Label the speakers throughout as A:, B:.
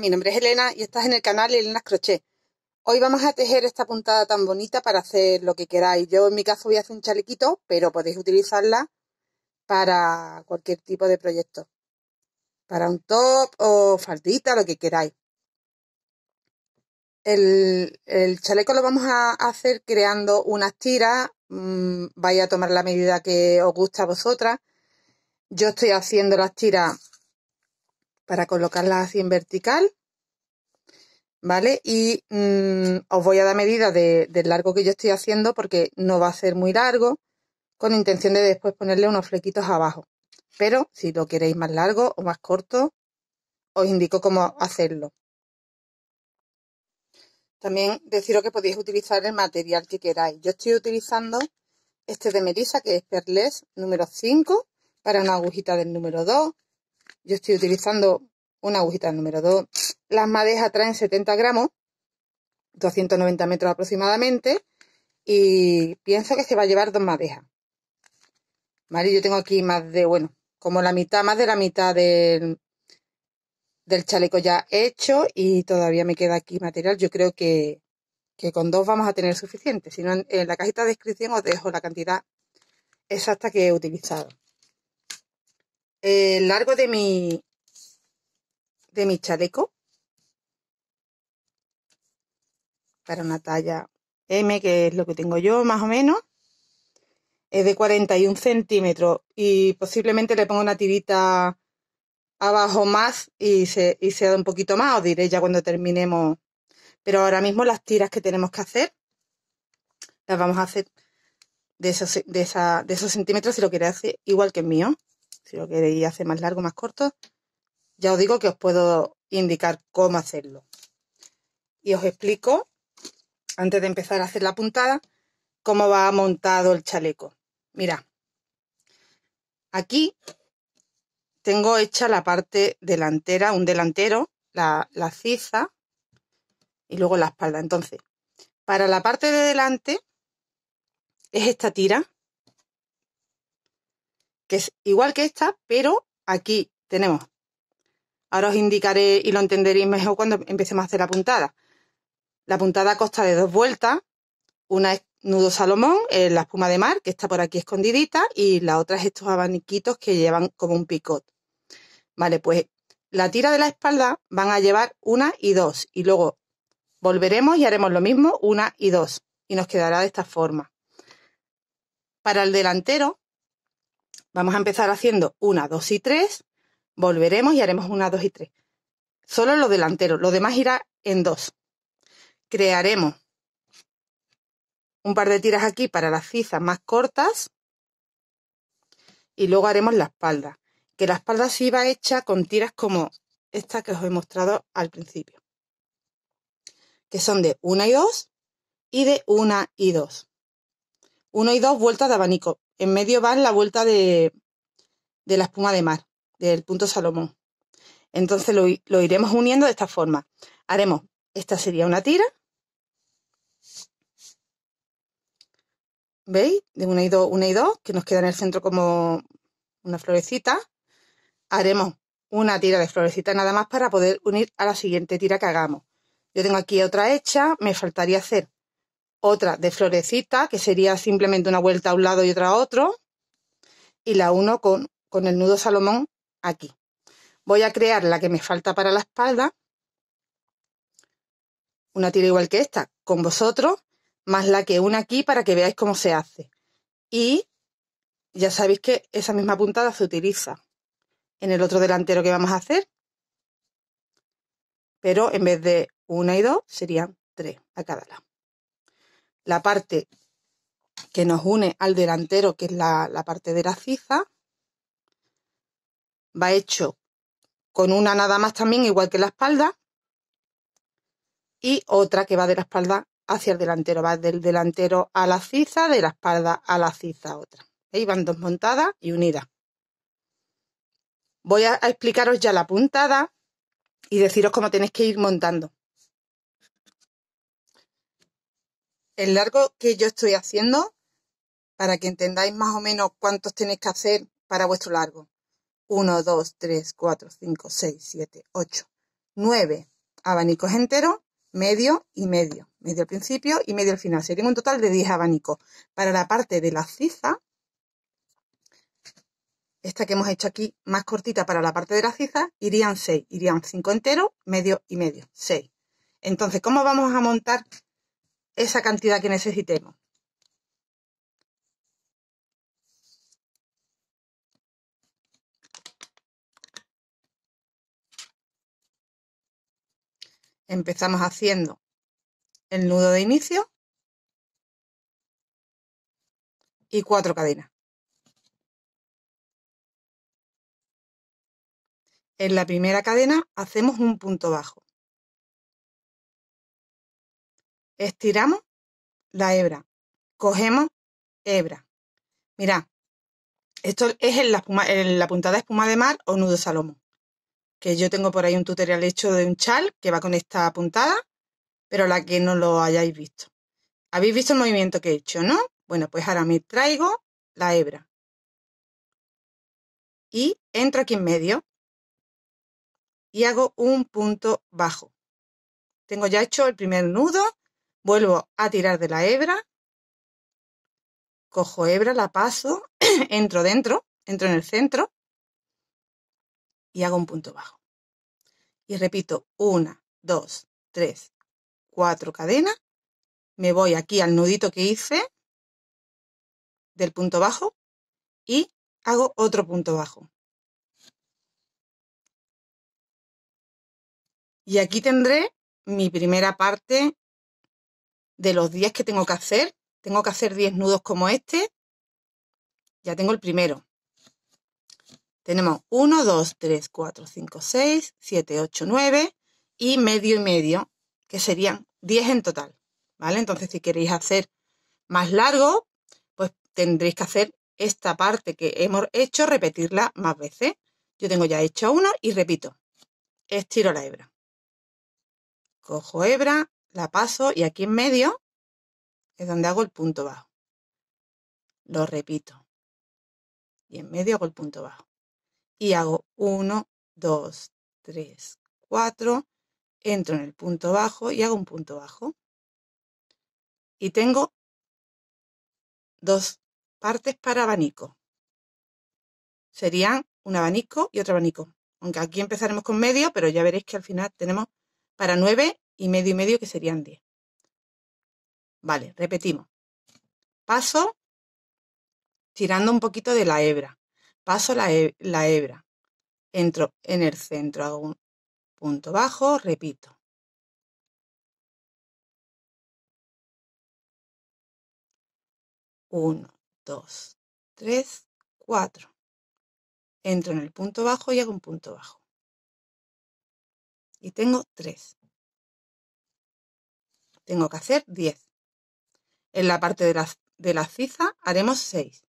A: mi nombre es Elena y estás en el canal Elena's Crochet. Hoy vamos a tejer esta puntada tan bonita para hacer lo que queráis. Yo en mi caso voy a hacer un chalequito, pero podéis utilizarla para cualquier tipo de proyecto. Para un top o faldita, lo que queráis. El chaleco lo vamos a hacer creando unas tiras. Vais a tomar la medida que os gusta a vosotras. Yo estoy haciendo las tiras para colocarlas así en vertical, ¿vale? Y os voy a dar medida del largo que yo estoy haciendo porque no va a ser muy largo, con intención de después ponerle unos flequitos abajo. Pero si lo queréis más largo o más corto, os indico cómo hacerlo. También deciros que podéis utilizar el material que queráis. Yo estoy utilizando este de Melissa, que es Perlés número 5, para una agujita del número 2. Yo estoy utilizando una agujita del número 2. Las madejas traen 70 gramos, 290 metros aproximadamente, y pienso que se va a llevar 2 madejas. ¿Vale? Yo tengo aquí más de, bueno, como la mitad, más de la mitad del chaleco ya hecho y todavía me queda aquí material. Yo creo que con 2 vamos a tener suficiente. Si no, en la cajita de descripción os dejo la cantidad exacta que he utilizado. El largo de mi chaleco, para una talla M, que es lo que tengo yo más o menos, es de 41 centímetros y posiblemente le ponga una tirita abajo más y sea un poquito más, os diré ya cuando terminemos. Pero ahora mismo las tiras que tenemos que hacer las vamos a hacer de esos centímetros si lo queréis hacer igual que el mío. Si lo queréis hacer más largo, más corto, ya os digo que os puedo indicar cómo hacerlo. Y os explico, antes de empezar a hacer la puntada, cómo va montado el chaleco. Mirad, aquí tengo hecha la parte delantera, un delantero, la ciza y luego la espalda. Entonces, para la parte de delante es esta tira, que es igual que esta, pero aquí tenemos. Ahora os indicaré y lo entenderéis mejor cuando empecemos a hacer la puntada. La puntada consta de 2 vueltas. Una es nudo salomón, la espuma de mar, que está por aquí escondidita, y la otra es estos abaniquitos que llevan como un picot. Vale, pues la tira de la espalda van a llevar 1 y 2, y luego volveremos y haremos lo mismo, 1 y 2, y nos quedará de esta forma. Para el delantero vamos a empezar haciendo 1, 2 y 3, volveremos y haremos 1, 2 y 3. Solo los delanteros, lo demás irá en 2. Crearemos un par de tiras aquí para las cizas más cortas y luego haremos la espalda. Que la espalda sí va hecha con tiras como esta que os he mostrado al principio, que son de 1 y 2 y de 1 y 2. 1 y 2 vueltas de abanico. En medio va la vuelta de la espuma de mar, del punto salomón. Entonces lo iremos uniendo de esta forma. Haremos, esta sería una tira, ¿veis? De 1 y 2, que nos queda en el centro como una florecita. Haremos una tira de florecita nada más para poder unir a la siguiente tira que hagamos. Yo tengo aquí otra hecha, me faltaría hacer otra de florecita, que sería simplemente una vuelta a un lado y otra a otro, y la uno con el nudo salomón aquí. Voy a crear la que me falta para la espalda, una tira igual que esta, con vosotros, más la que une aquí para que veáis cómo se hace. Y ya sabéis que esa misma puntada se utiliza en el otro delantero que vamos a hacer, pero en vez de 1 y 2 serían 3 a cada lado. La parte que nos une al delantero, que es la parte de la ciza, va hecho con una nada más también, igual que la espalda, y otra que va de la espalda hacia el delantero, va del delantero a la ciza, de la espalda a la ciza otra. Ahí van 2 montadas y unidas. Voy a explicaros ya la puntada y deciros cómo tenéis que ir montando. El largo que yo estoy haciendo, para que entendáis más o menos cuántos tenéis que hacer para vuestro largo. 1, 2, 3, 4, 5, 6, 7, 8, 9 abanicos enteros, medio y medio. Medio al principio y medio al final. Serían un total de 10 abanicos. Para la parte de la ciza, esta que hemos hecho aquí más cortita para la parte de la ciza, irían 6. Irían 5 enteros, medio y medio. 6. Entonces, ¿cómo vamos a montar esa cantidad que necesitemos? Empezamos haciendo el nudo de inicio y 4 cadenas. En la primera cadena hacemos un punto bajo. Estiramos la hebra. Cogemos hebra. Mirad, esto es en la puntada de espuma de mar o nudo salomón. Que yo tengo por ahí un tutorial hecho de un chal que va con esta puntada, pero la que no lo hayáis visto. ¿Habéis visto el movimiento que he hecho, no? Bueno, pues ahora me traigo la hebra. Y entro aquí en medio. Y hago un punto bajo. Tengo ya hecho el primer nudo, vuelvo a tirar de la hebra, cojo hebra, la paso, entro dentro, entro en el centro y hago un punto bajo. Y repito 1, 2, 3, 4 cadenas, me voy aquí al nudito que hice del punto bajo y hago otro punto bajo. Y aquí tendré mi primera parte de los 10 que tengo que hacer. Tengo que hacer 10 nudos como este. Ya tengo el primero. Tenemos 1, 2, 3, 4, 5, 6, 7, 8, 9 y medio, que serían 10 en total, ¿vale? Entonces, si queréis hacer más largo, pues tendréis que hacer esta parte que hemos hecho, repetirla más veces. Yo tengo ya hecho uno y repito. Estiro la hebra. Cojo hebra, la paso y aquí en medio es donde hago el punto bajo. Lo repito. Y en medio hago el punto bajo. Y hago 1, 2, 3, 4, entro en el punto bajo y hago un punto bajo. Y tengo 2 partes para abanico. Serían un abanico y otro abanico. Aunque aquí empezaremos con medio, pero ya veréis que al final tenemos para 9 y medio, que serían 10. Vale, repetimos. Paso tirando un poquito de la hebra. Paso la hebra. Entro en el centro, hago un punto bajo, repito. Uno, 2, 3, 4. Entro en el punto bajo y hago un punto bajo. Y tengo 3. Tengo que hacer 10. En la parte de la ciza haremos 6.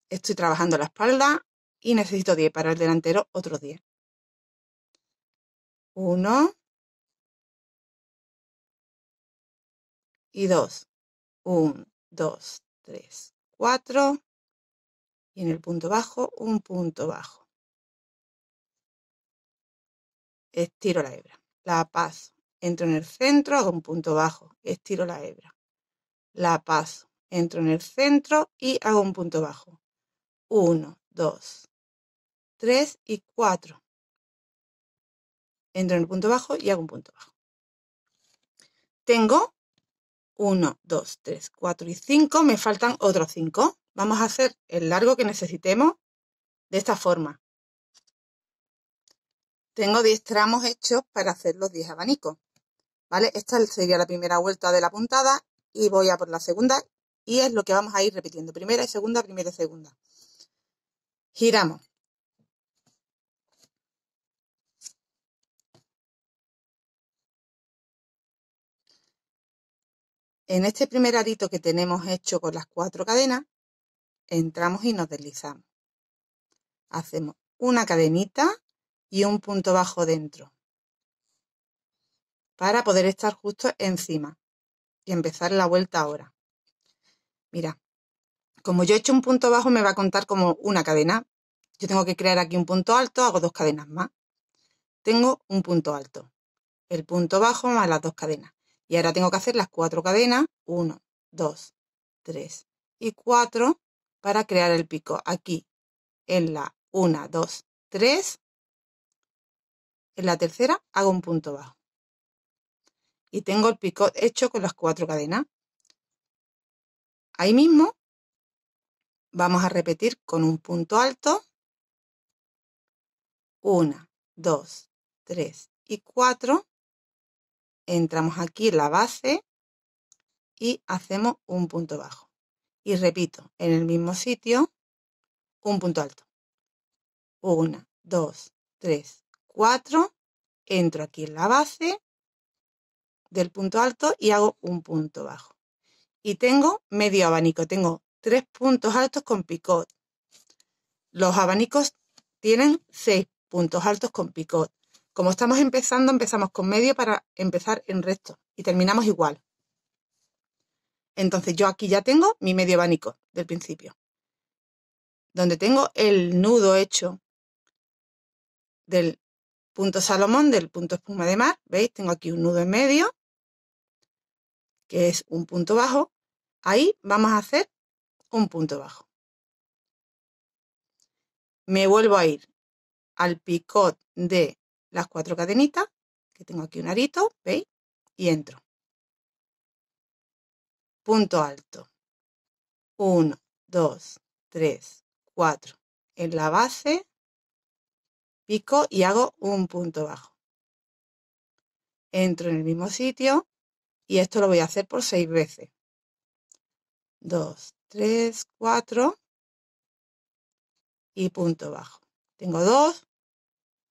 A: Estoy trabajando la espalda y necesito 10 para el delantero, otros 10. 1 y 2. 1, 2, 3, 4. Y en el punto bajo, un punto bajo. Estiro la hebra. La paso. Entro en el centro, hago un punto bajo. Estiro la hebra. La paso. Entro en el centro y hago un punto bajo. 1, 2, 3 y 4. Entro en el punto bajo y hago un punto bajo. Tengo 1, 2, 3, 4 y 5. Me faltan otros 5. Vamos a hacer el largo que necesitemos de esta forma. Tengo 10 tramos hechos para hacer los 10 abanicos. ¿Vale? Esta sería la primera vuelta de la puntada y voy a por la segunda y es lo que vamos a ir repitiendo. Primera y segunda, primera y segunda. Giramos. En este primer arito que tenemos hecho con las 4 cadenas, entramos y nos deslizamos. Hacemos una cadenita y un punto bajo dentro para poder estar justo encima y empezar la vuelta ahora. Mira, como yo he hecho un punto bajo me va a contar como una cadena. Yo tengo que crear aquí un punto alto, hago 2 cadenas más. tengo un punto alto, el punto bajo más las 2 cadenas. Y ahora tengo que hacer las 4 cadenas, 1, 2, 3 y 4 para crear el picot. Aquí en la 1, 2, 3, en la tercera hago un punto bajo. Y tengo el picot hecho con las 4 cadenas. Ahí mismo vamos a repetir con un punto alto, 1, 2, 3 y 4. Entramos aquí en la base y hacemos un punto bajo. Y repito, en el mismo sitio, un punto alto. 1, 2, 3, 4. Entro aquí en la base del punto alto y hago un punto bajo. Y tengo medio abanico. Tengo 3 puntos altos con picot. Los abanicos tienen 6 puntos altos con picot. Como estamos empezando, empezamos con medio para empezar en recto y terminamos igual. Entonces yo aquí ya tengo mi medio abanico del principio, donde tengo el nudo hecho del punto Salomón, del punto espuma de mar. ¿Veis? Tengo aquí un nudo en medio, que es un punto bajo. Ahí vamos a hacer un punto bajo. Me vuelvo a ir al picot de las 4 cadenitas, que tengo aquí un arito, ¿veis? Y entro. Punto alto. 1, 2, 3, 4. En la base, pico y hago un punto bajo. Entro en el mismo sitio y esto lo voy a hacer por 6 veces. 2, 3, 4 y punto bajo. Tengo 2,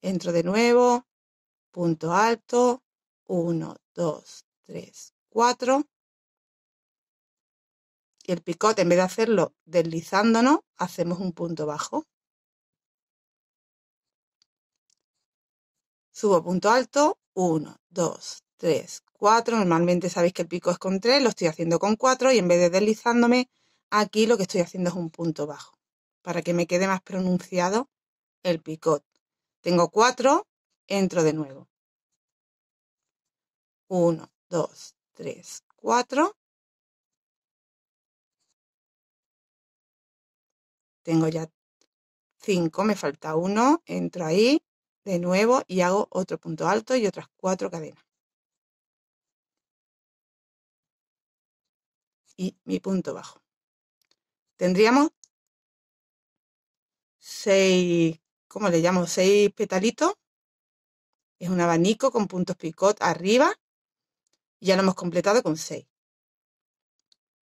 A: entro de nuevo, punto alto, 1, 2, 3, 4. Y el picot, en vez de hacerlo deslizándonos, hacemos un punto bajo. Subo punto alto, 1, 2, 3, 4. Normalmente sabéis que el pico es con 3, lo estoy haciendo con 4 y en vez de deslizándome, aquí lo que estoy haciendo es un punto bajo, para que me quede más pronunciado el picot. Tengo 4, entro de nuevo. 1, 2, 3, 4. Tengo ya 5, me falta 1, entro ahí de nuevo y hago otro punto alto y otras 4 cadenas. Y mi punto bajo. Tendríamos 6, ¿cómo le llamo? 6 petalitos. Es un abanico con puntos picot arriba. Y ya lo hemos completado con 6.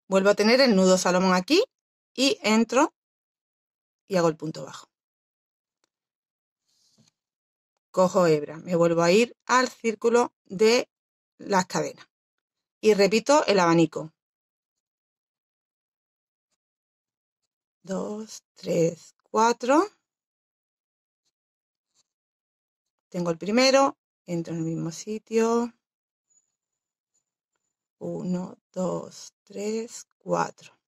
A: Vuelvo a tener el nudo Salomón aquí y entro y hago el punto bajo. Cojo hebra, me vuelvo a ir al círculo de las cadenas y repito el abanico. 2, 3, 4. Tengo el primero, entro en el mismo sitio. 1, 2, 3, 4.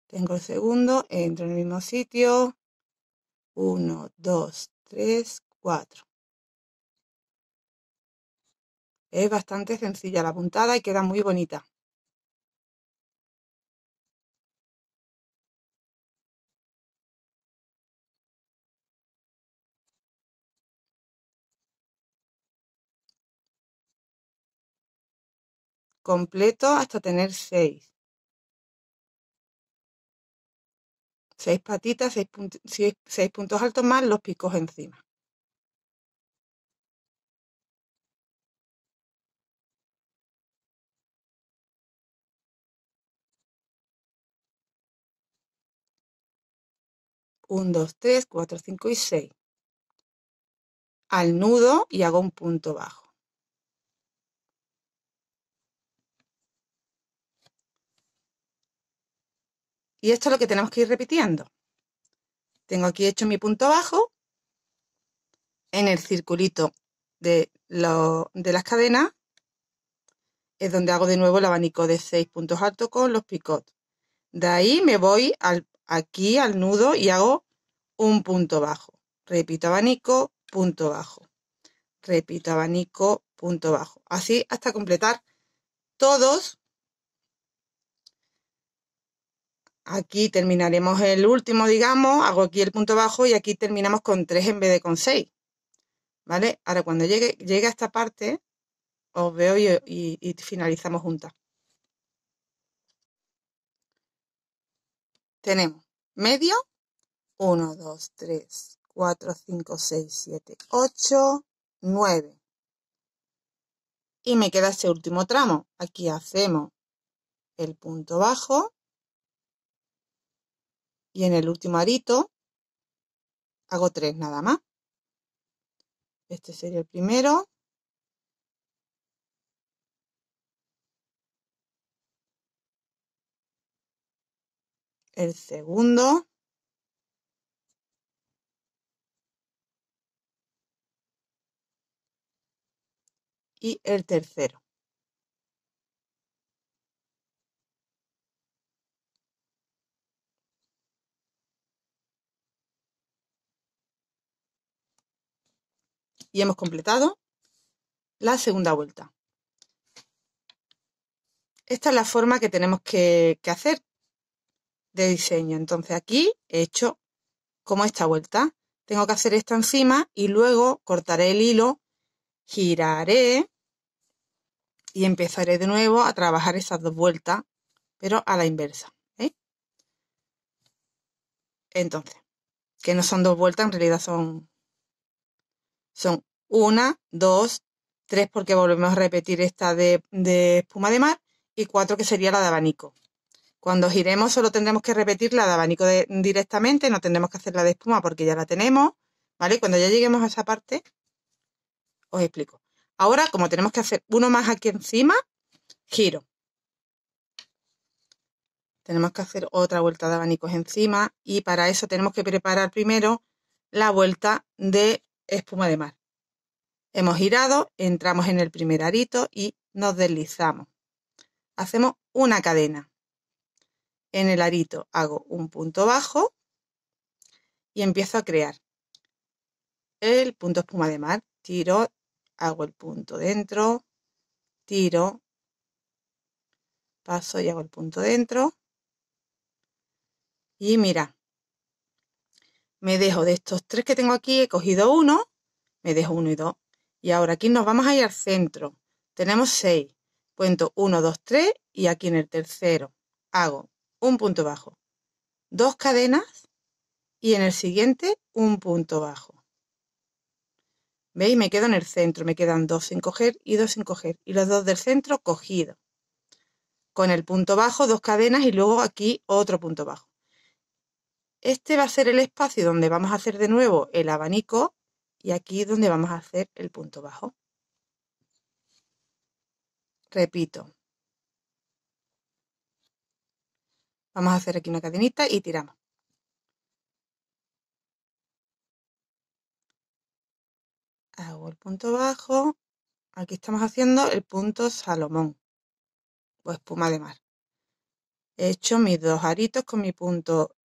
A: Tengo el segundo, entro en el mismo sitio. 1, 2, 3, 4. Es bastante sencilla la puntada y queda muy bonita. Completo hasta tener 6. 6 patitas, 6 puntos altos más los picos encima. Un, 2, 3, 4, 5 y 6. Al nudo y hago un punto bajo. Y esto es lo que tenemos que ir repitiendo. Tengo aquí hecho mi punto bajo en el circulito de las cadenas. Es donde hago de nuevo el abanico de 6 puntos altos con los picots. De ahí me voy aquí al nudo y hago un punto bajo. Repito abanico, punto bajo. Repito abanico, punto bajo. Así hasta completar todos. Aquí terminaremos el último, digamos, hago aquí el punto bajo y aquí terminamos con 3 en vez de con 6. ¿Vale? Ahora cuando llegue a esta parte, os veo y finalizamos juntas. Tenemos medio, 1, 2, 3, 4, 5, 6, 7, 8, 9. Y me queda este último tramo. Aquí hacemos el punto bajo y en el último arito hago 3 nada más. Este sería el primero. El segundo. Y el tercero. Y hemos completado la segunda vuelta. Esta es la forma que tenemos que hacer de diseño. Entonces aquí he hecho como esta vuelta. Tengo que hacer esto encima y luego cortaré el hilo, giraré y empezaré de nuevo a trabajar esas dos vueltas, pero a la inversa. Entonces, que no son dos vueltas, en realidad son 1, 2, 3 porque volvemos a repetir esta de espuma de mar y 4 que sería la de abanico. Cuando giremos solo tendremos que repetir la de abanico directamente, no tendremos que hacer la de espuma porque ya la tenemos, ¿vale? Cuando ya lleguemos a esa parte, os explico. Ahora, como tenemos que hacer uno más aquí encima, giro. Tenemos que hacer otra vuelta de abanicos encima y para eso tenemos que preparar primero la vuelta de espuma de mar. Hemos girado, entramos en el primer arito y nos deslizamos. Hacemos una cadena. En el arito hago un punto bajo y empiezo a crear el punto espuma de mar. Tiro, hago el punto dentro, tiro, paso y hago el punto dentro. Y mira, me dejo de estos 3 que tengo aquí, he cogido uno, me dejo 1 y 2. Y ahora aquí nos vamos a ir al centro. Tenemos 6. Cuento 1, 2, 3 y aquí en el tercero hago un punto bajo, 2 cadenas y en el siguiente un punto bajo. ¿Veis? Me quedo en el centro, me quedan 2 sin coger y 2 sin coger. Y los 2 del centro cogidos. Con el punto bajo, 2 cadenas y luego aquí otro punto bajo. Este va a ser el espacio donde vamos a hacer de nuevo el abanico y aquí donde vamos a hacer el punto bajo. Repito. Vamos a hacer aquí una cadenita y tiramos. Hago el punto bajo. Aquí estamos haciendo el punto Salomón o espuma de mar. He hecho mis 2 aritos con mi punto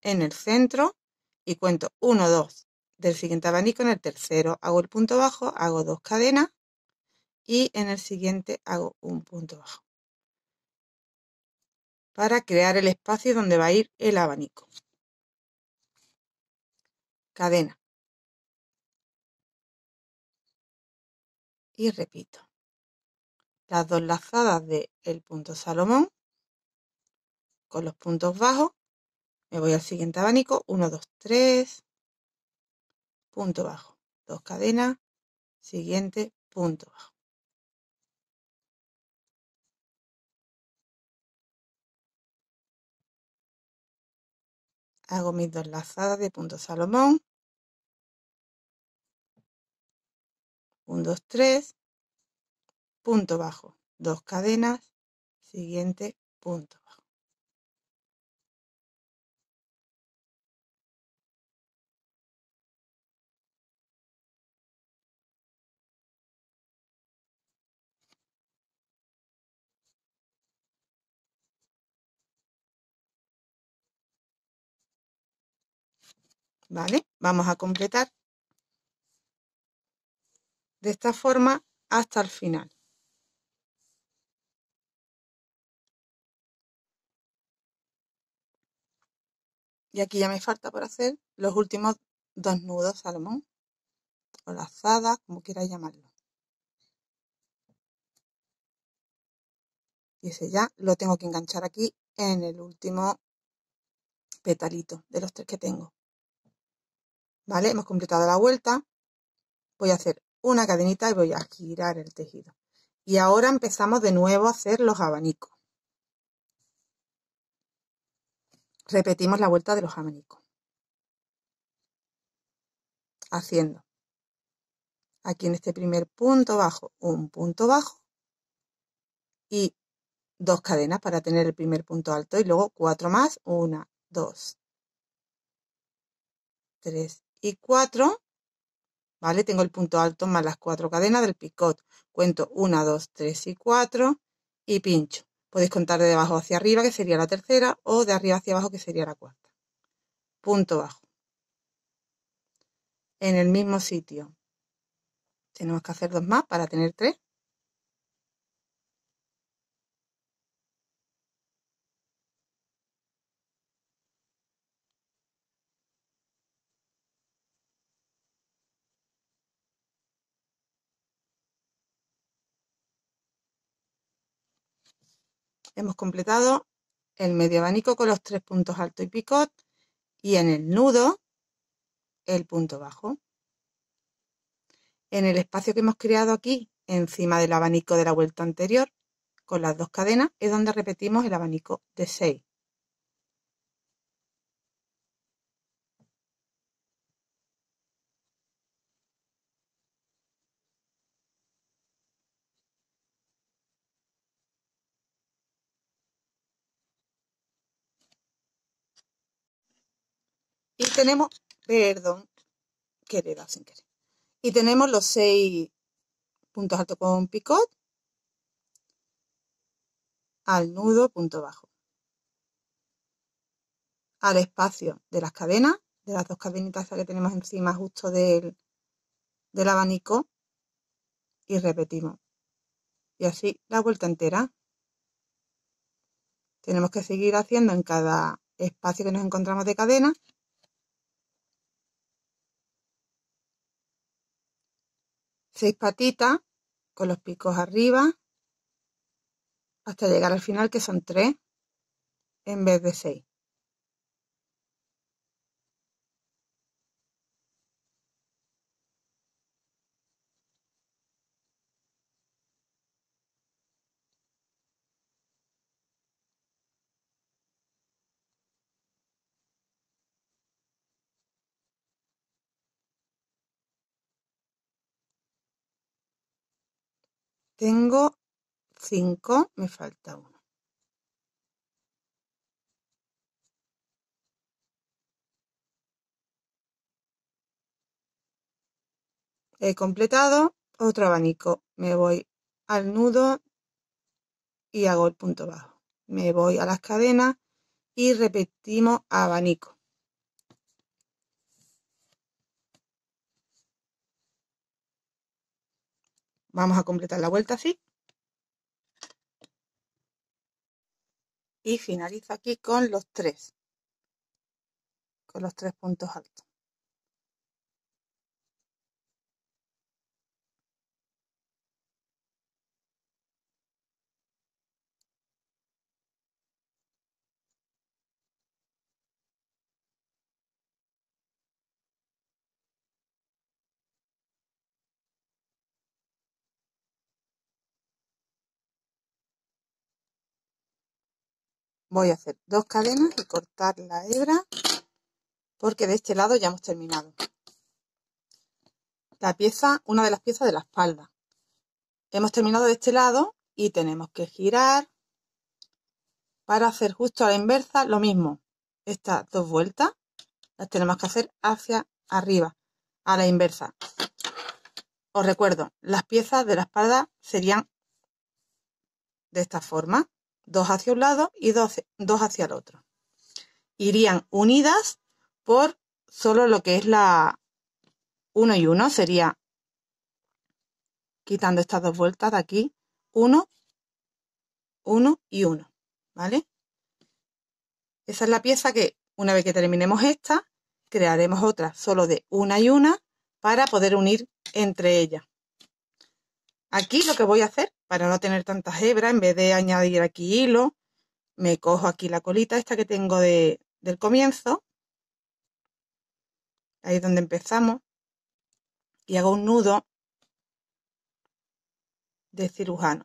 A: en el centro y cuento 1, 2 del siguiente abanico en el tercero. Hago el punto bajo, hago 2 cadenas y en el siguiente hago un punto bajo. Para crear el espacio donde va a ir el abanico. Cadena. Y repito. Las 2 lazadas del punto Salomón con los puntos bajos. Me voy al siguiente abanico. 1, 2, 3. Punto bajo. 2 cadenas. Siguiente punto bajo. Hago mis 2 lazadas de punto Salomón. 1, 2, 3. Punto bajo. 2 cadenas. Siguiente punto bajo. ¿vale? Vamos a completar de esta forma hasta el final. Y aquí ya me falta por hacer los últimos 2 nudos salomón o lazadas, como quieras llamarlo. Y ese ya lo tengo que enganchar aquí en el último petalito de los 3 que tengo. ¿Vale? Hemos completado la vuelta. Voy a hacer una cadenita y voy a girar el tejido. Y ahora empezamos de nuevo a hacer los abanicos. Repetimos la vuelta de los abanicos. Haciendo aquí en este primer punto bajo, un punto bajo y 2 cadenas para tener el primer punto alto y luego 4 más, 1, 2, 3 y 4, ¿vale? Tengo el punto alto más las 4 cadenas del picot. Cuento 1, 2, 3 y 4 y pincho. Podéis contar de abajo hacia arriba, que sería la tercera, o de arriba hacia abajo, que sería la cuarta. Punto bajo. En el mismo sitio. Tenemos que hacer 2 más para tener 3. Hemos completado el medio abanico con los 3 puntos alto y picot y en el nudo el punto bajo. En el espacio que hemos creado aquí, encima del abanico de la vuelta anterior, con las 2 cadenas, es donde repetimos el abanico de 6. Y tenemos, perdón, que le he dado sin querer. Y tenemos los 6 puntos altos con picot al nudo, punto bajo. Al espacio de las cadenas, de las 2 cadenitas que tenemos encima justo del abanico, y repetimos. Y así la vuelta entera. Tenemos que seguir haciendo en cada espacio que nos encontramos de cadena. Seis patitas con los picos arriba hasta llegar al final, que son 3 en vez de 6. Tengo 5, me falta 1. He completado otro abanico. Me voy al nudo y hago el punto bajo. Me voy a las cadenas y repetimos abanico. Vamos a completar la vuelta así. Y finalizo aquí con los 3. Con los 3 puntos altos. Voy a hacer 2 cadenas y cortar la hebra, porque de este lado ya hemos terminado. La pieza, una de las piezas de la espalda. Hemos terminado de este lado y tenemos que girar para hacer justo a la inversa lo mismo. Estas 2 vueltas las tenemos que hacer hacia arriba, a la inversa. Os recuerdo, las piezas de la espalda serían de esta forma, 2 hacia un lado y 2 hacia el otro. Irían unidas por solo lo que es la 1 y 1, sería quitando estas dos vueltas de aquí, 1, 1 y 1, ¿vale? Esa es la pieza que, una vez que terminemos esta, crearemos otra solo de una y una para poder unir entre ellas. Aquí lo que voy a hacer, para no tener tantas hebras, en vez de añadir aquí hilo, me cojo aquí la colita esta que tengo del comienzo, ahí es donde empezamos, y hago un nudo de cirujano.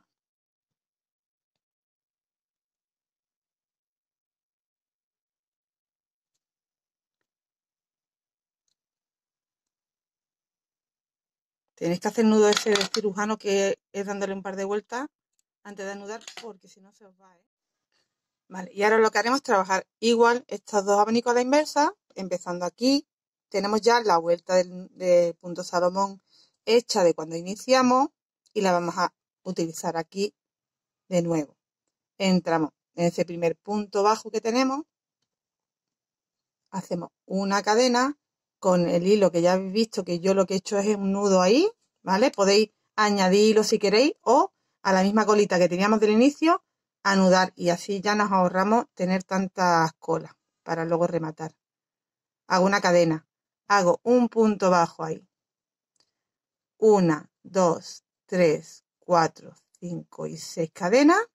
A: Tenéis que hacer el nudo ese de cirujano, que es dándole un par de vueltas antes de anudar, porque si no se os va, ¿eh? Vale, y ahora lo que haremos es trabajar igual estos dos abanicos a la inversa, empezando aquí. Tenemos ya la vuelta del punto Salomón hecha de cuando iniciamos y la vamos a utilizar aquí de nuevo. Entramos en ese primer punto bajo que tenemos, hacemos una cadena con el hilo que ya habéis visto que yo lo que he hecho es un nudo ahí, ¿vale? Podéis añadirlo si queréis o a la misma colita que teníamos del inicio, anudar, y así ya nos ahorramos tener tantas colas para luego rematar. Hago una cadena, hago un punto bajo ahí. 1, 2, 3, 4, 5 y 6 cadenas.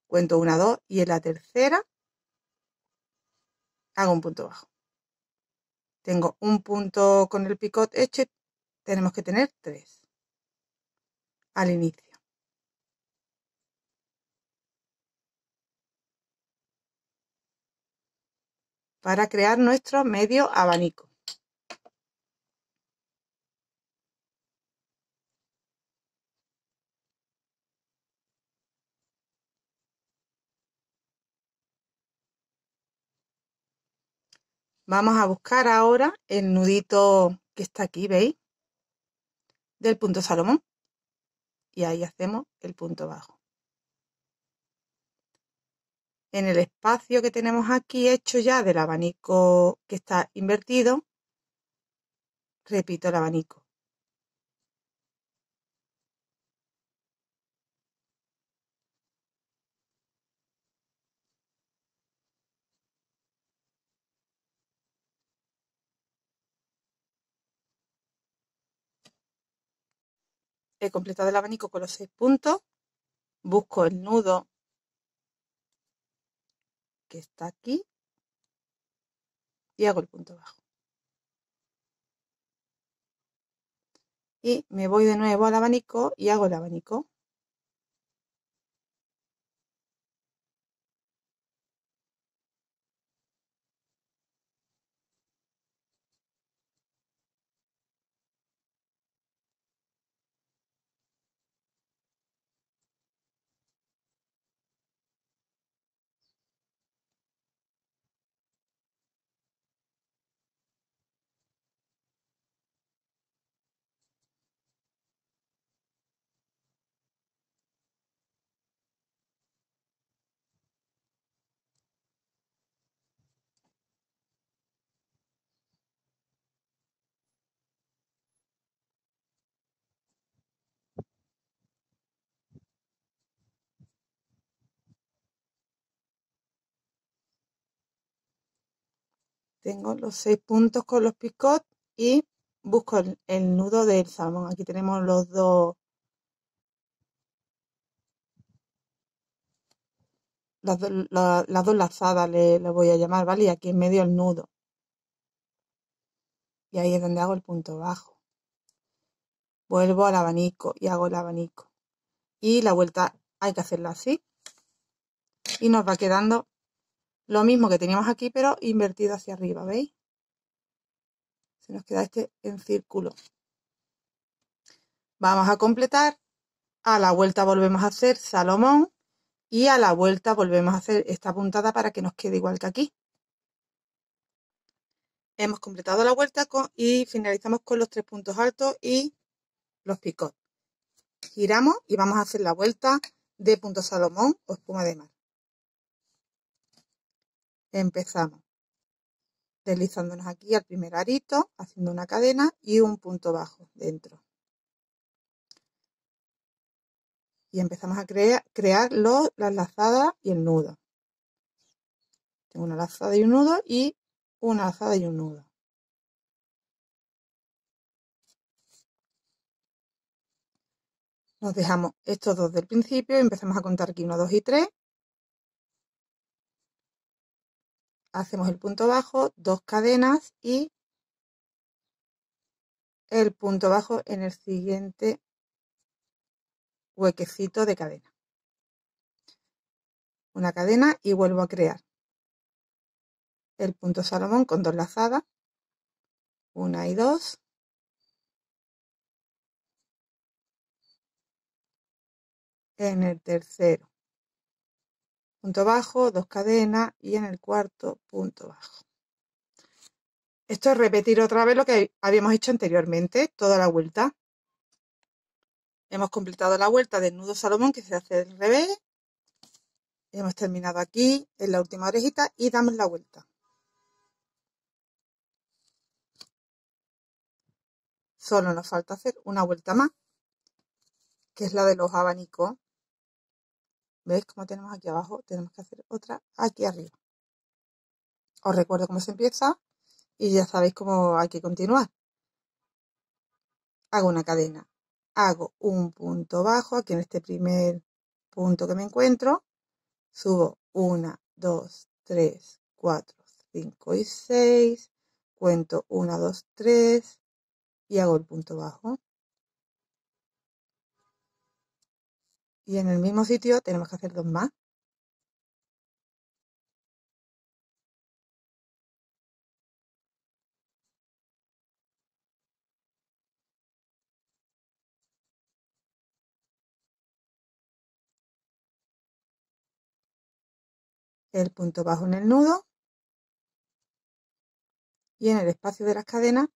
A: Cuento 1, 2 y en la tercera hago un punto bajo. Tengo un punto con el picot hecho y tenemos que tener 3 al inicio. Para crear nuestro medio abanico. Vamos a buscar ahora el nudito que está aquí, ¿veis? Del punto Salomón. Y ahí hacemos el punto bajo. En el espacio que tenemos aquí hecho ya del abanico que está invertido, repito el abanico. He completado el abanico con los 6 puntos, busco el nudo que está aquí y hago el punto bajo. Y me voy de nuevo al abanico y hago el abanico. Tengo los 6 puntos con los picots y busco el nudo del salmón. Aquí tenemos los dos, las dos lazadas, le voy a llamar, ¿vale? Y aquí en medio el nudo. Y ahí es donde hago el punto bajo. Vuelvo al abanico y hago el abanico. Y la vuelta hay que hacerla así. Y nos va quedando lo mismo que teníamos aquí, pero invertido hacia arriba, ¿veis? Se nos queda este en círculo. Vamos a completar. A la vuelta volvemos a hacer Salomón. Y a la vuelta volvemos a hacer esta puntada para que nos quede igual que aquí. Hemos completado la vuelta y finalizamos con los 3 puntos altos y los picots. Giramos y vamos a hacer la vuelta de punto Salomón o espuma de mar. Empezamos. deslizándonos aquí al primer arito, haciendo una cadena y un punto bajo dentro. Y empezamos a crear las lazadas y el nudo. Tengo una lazada y un nudo y una lazada y un nudo. Nos dejamos estos dos del principio y empezamos a contar aquí 1, 2 y 3. Hacemos el punto bajo, 2 cadenas y el punto bajo en el siguiente huequecito de cadena. Una cadena y vuelvo a crear el punto Salomón con 2 lazadas, 1 y 2. En el tercero, punto bajo, 2 cadenas y en el cuarto, punto bajo. Esto es repetir otra vez lo que habíamos hecho anteriormente, toda la vuelta. Hemos completado la vuelta del nudo Salomón que se hace del revés. Hemos terminado aquí en la última orejita y damos la vuelta. Solo nos falta hacer una vuelta más, que es la de los abanicos. ¿Veis cómo tenemos aquí abajo? Tenemos que hacer otra aquí arriba. Os recuerdo cómo se empieza y ya sabéis cómo hay que continuar. Hago una cadena, hago un punto bajo aquí en este primer punto que me encuentro, subo 1, 2, 3, 4, 5 y 6, cuento 1, 2, 3 y hago el punto bajo. Y en el mismo sitio tenemos que hacer 2 más. El punto bajo en el nudo y en el espacio de las cadenas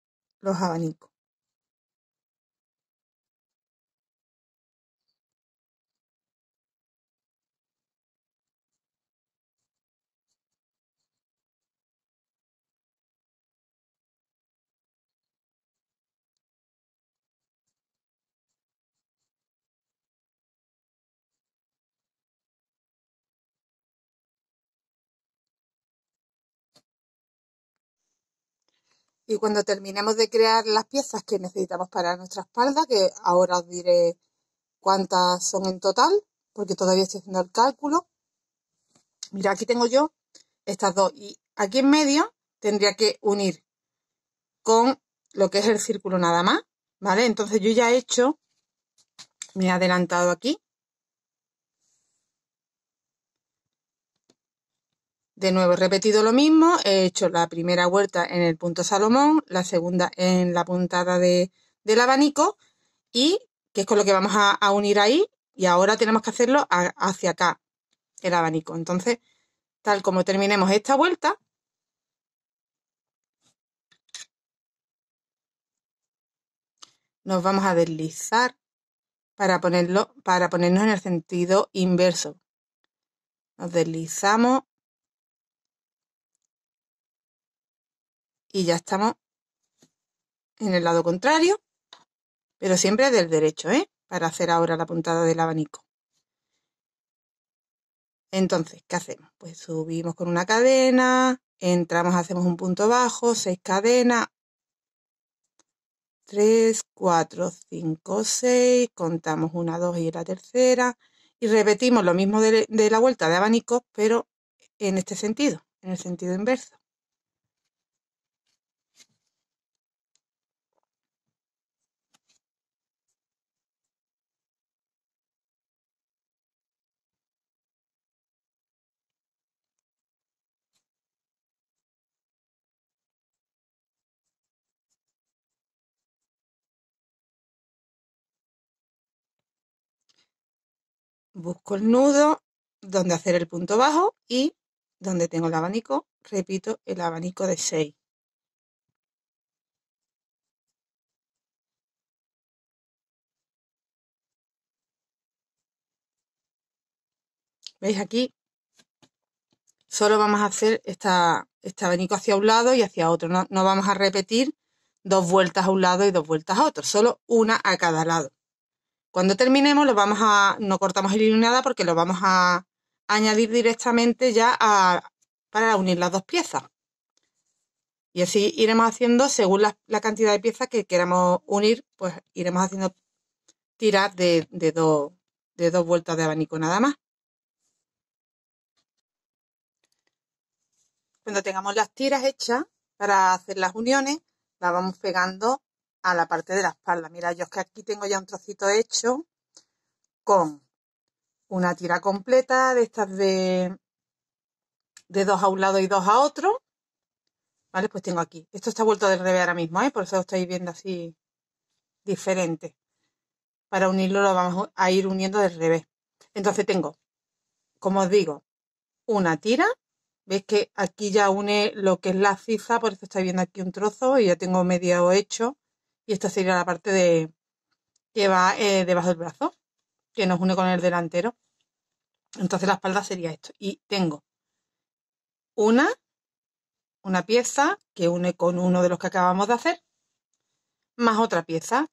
A: los abanicos. Y cuando terminemos de crear las piezas que necesitamos para nuestra espalda, que ahora os diré cuántas son en total, porque todavía estoy haciendo el cálculo. Mira, aquí tengo yo estas dos y aquí en medio tendría que unir con lo que es el círculo nada más, ¿vale? Entonces yo ya he hecho, me he adelantado aquí. De nuevo he repetido lo mismo, he hecho la primera vuelta en el punto Salomón, la segunda en la puntada del abanico y que es con lo que vamos a unir ahí y ahora tenemos que hacerlo hacia acá, el abanico. Entonces, tal como terminemos esta vuelta, nos vamos a deslizar para ponernos en el sentido inverso. Nos deslizamos y ya estamos en el lado contrario, pero siempre del derecho, para hacer ahora la puntada del abanico. Entonces, ¿qué hacemos? Pues subimos con una cadena, entramos, hacemos un punto bajo, 6 cadenas, 3, 4, 5, 6, contamos 1, 2 y la tercera y repetimos lo mismo de la vuelta de abanico, pero en este sentido, en el sentido inverso. Busco el nudo donde hacer el punto bajo y donde tengo el abanico, repito el abanico de 6. ¿Veis aquí? Solo vamos a hacer este abanico hacia un lado y hacia otro. No vamos a repetir 2 vueltas a un lado y 2 vueltas a otro, solo una a cada lado. Cuando terminemos no cortamos el hilo ni nada porque lo vamos a añadir directamente ya para unir las 2 piezas. Y así iremos haciendo según la cantidad de piezas que queramos unir, pues iremos haciendo tiras de 2 vueltas de abanico nada más. Cuando tengamos las tiras hechas para hacer las uniones, las vamos pegando a la parte de la espalda. Mira, yo es que aquí tengo ya un trocito hecho con una tira completa de estas de 2 a un lado y 2 a otro. ¿Vale? Pues tengo aquí. Esto está vuelto del revés ahora mismo, ¿eh? Por eso lo estáis viendo así diferente. Para unirlo lo vamos a ir uniendo del revés. Entonces tengo, como os digo, una tira. Veis que aquí ya une lo que es la ciza, por eso estáis viendo aquí un trozo y ya tengo medio hecho. Y esta sería la parte que va debajo del brazo, que nos une con el delantero. Entonces la espalda sería esto. Y tengo una pieza que une con uno de los que acabamos de hacer, más otra pieza.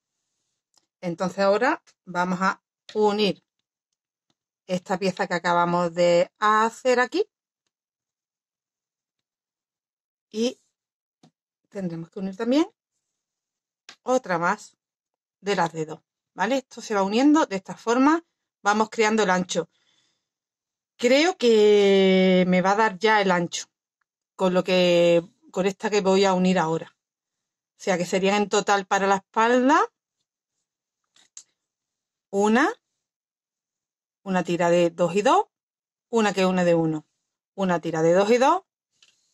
A: Entonces ahora vamos a unir esta pieza que acabamos de hacer aquí y tendremos que unir también otra más de las de 2, ¿vale? Esto se va uniendo de esta forma, vamos creando el ancho. Creo que me va a dar ya el ancho con esta que voy a unir ahora. O sea que serían en total para la espalda una tira de 2 y 2, una que une de 1, una tira de 2 y 2,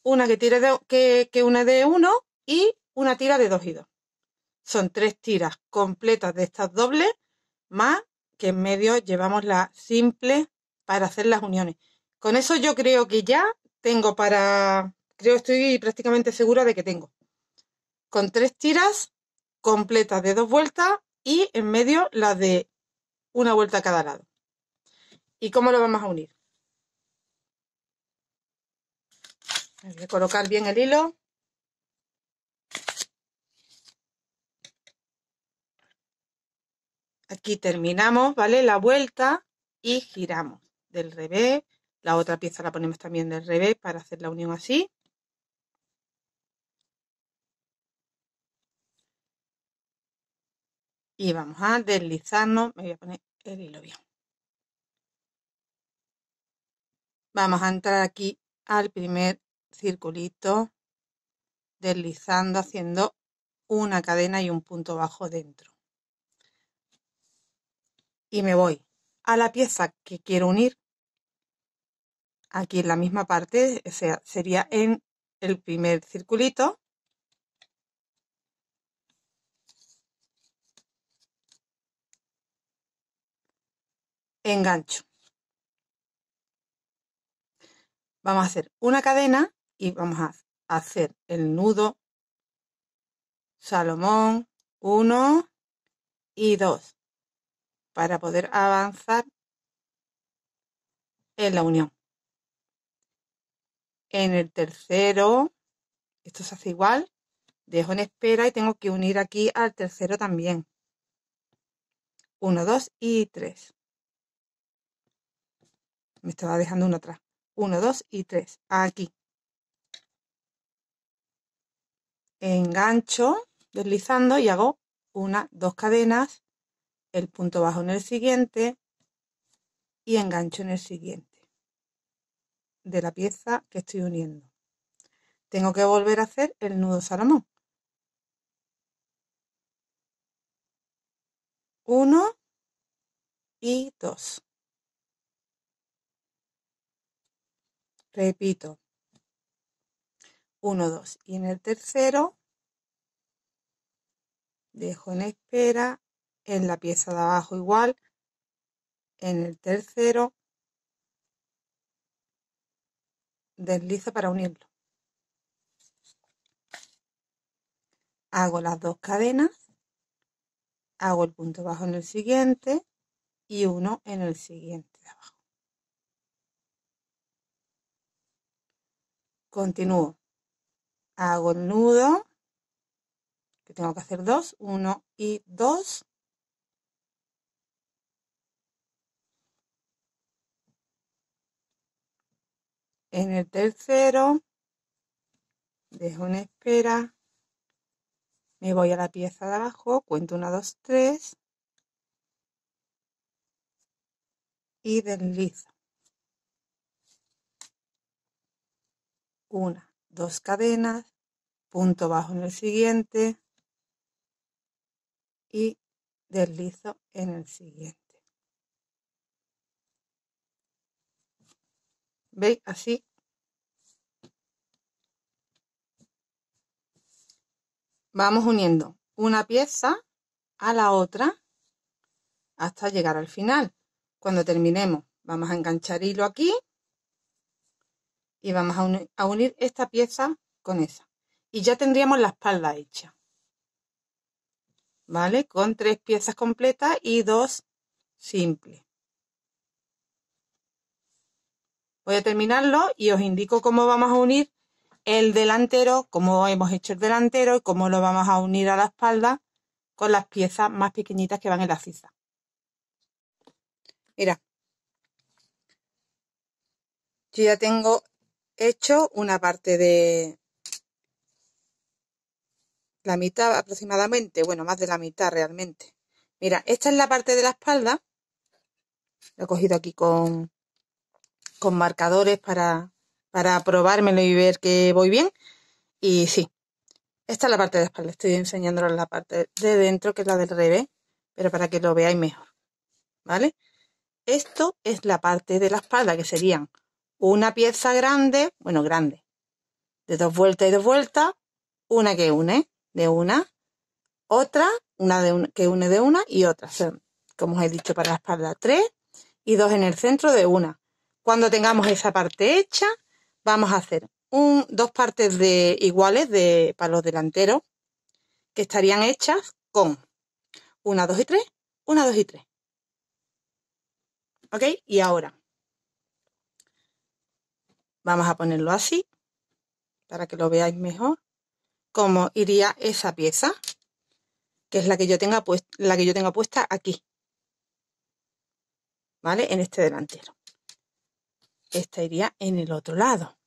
A: una que une de 1 y una tira de 2 y 2. Son 3 tiras completas de estas dobles, más que en medio llevamos la simple para hacer las uniones. Con eso yo creo que ya tengo estoy prácticamente segura de que tengo. Con 3 tiras completas de 2 vueltas y en medio las de una vuelta a cada lado. ¿Y cómo lo vamos a unir? Voy a colocar bien el hilo. Aquí terminamos, ¿vale? La vuelta y giramos del revés. La otra pieza la ponemos también del revés para hacer la unión así. Y vamos a deslizarnos. Me voy a poner el hilo bien. Vamos a entrar aquí al primer circulito, deslizando, haciendo una cadena y un punto bajo dentro. Y me voy a la pieza que quiero unir. Aquí en la misma parte, o sea, sería en el primer circulito. Engancho. Vamos a hacer una cadena y vamos a hacer el nudo Salomón 1 y 2 para poder avanzar en la unión. En el tercero, esto se hace igual, dejo en espera y tengo que unir aquí al tercero también. 1, 2 y 3. Me estaba dejando uno atrás. 1, 2 y 3. Aquí. Engancho deslizando y hago 1, 2 cadenas, el punto bajo en el siguiente y engancho en el siguiente de la pieza que estoy uniendo. Tengo que volver a hacer el nudo Salomón. 1 y 2. Repito. 1, 2. Y en el tercero dejo en espera, en la pieza de abajo igual, en el tercero deslizo para unirlo. Hago las 2 cadenas, hago el punto bajo en el siguiente y uno en el siguiente de abajo. Continúo. Hago el nudo, que tengo que hacer 2, 1 y 2. En el tercero, dejo en espera, me voy a la pieza de abajo, cuento 1, 2, 3 y deslizo. 1, 2 cadenas, punto bajo en el siguiente y deslizo en el siguiente. ¿Veis? Así. Vamos uniendo una pieza a la otra hasta llegar al final. Cuando terminemos, vamos a enganchar hilo aquí y vamos a unir esta pieza con esa. Y ya tendríamos la espalda hecha. ¿Vale? Con 3 piezas completas y 2 simples. Voy a terminarlo y os indico cómo vamos a unir el delantero, cómo hemos hecho el delantero y cómo lo vamos a unir a la espalda con las piezas más pequeñitas que van en la ciza. Mira, yo ya tengo hecho una parte de la mitad aproximadamente, bueno, más de la mitad realmente. Mira, esta es la parte de la espalda. Lo he cogido aquí con marcadores para probármelo y ver que voy bien. Y sí, esta es la parte de la espalda. Estoy enseñándoles la parte de dentro, que es la del revés, pero para que lo veáis mejor. ¿Vale? Esto es la parte de la espalda, que serían una pieza grande, bueno, grande, de 2 vueltas y 2 vueltas, una que une de una, otra, que une de una y otra. Son, como os he dicho, para la espalda 3 y 2 en el centro de una. Cuando tengamos esa parte hecha, vamos a hacer 2 partes iguales para los delanteros, que estarían hechas con 1, 2 y 3, 1, 2 y 3. ¿Ok? Y ahora vamos a ponerlo así, para que lo veáis mejor, cómo iría esa pieza, que es la que yo tenga puesta aquí. ¿Vale? En este delantero. Esta iría en el otro lado.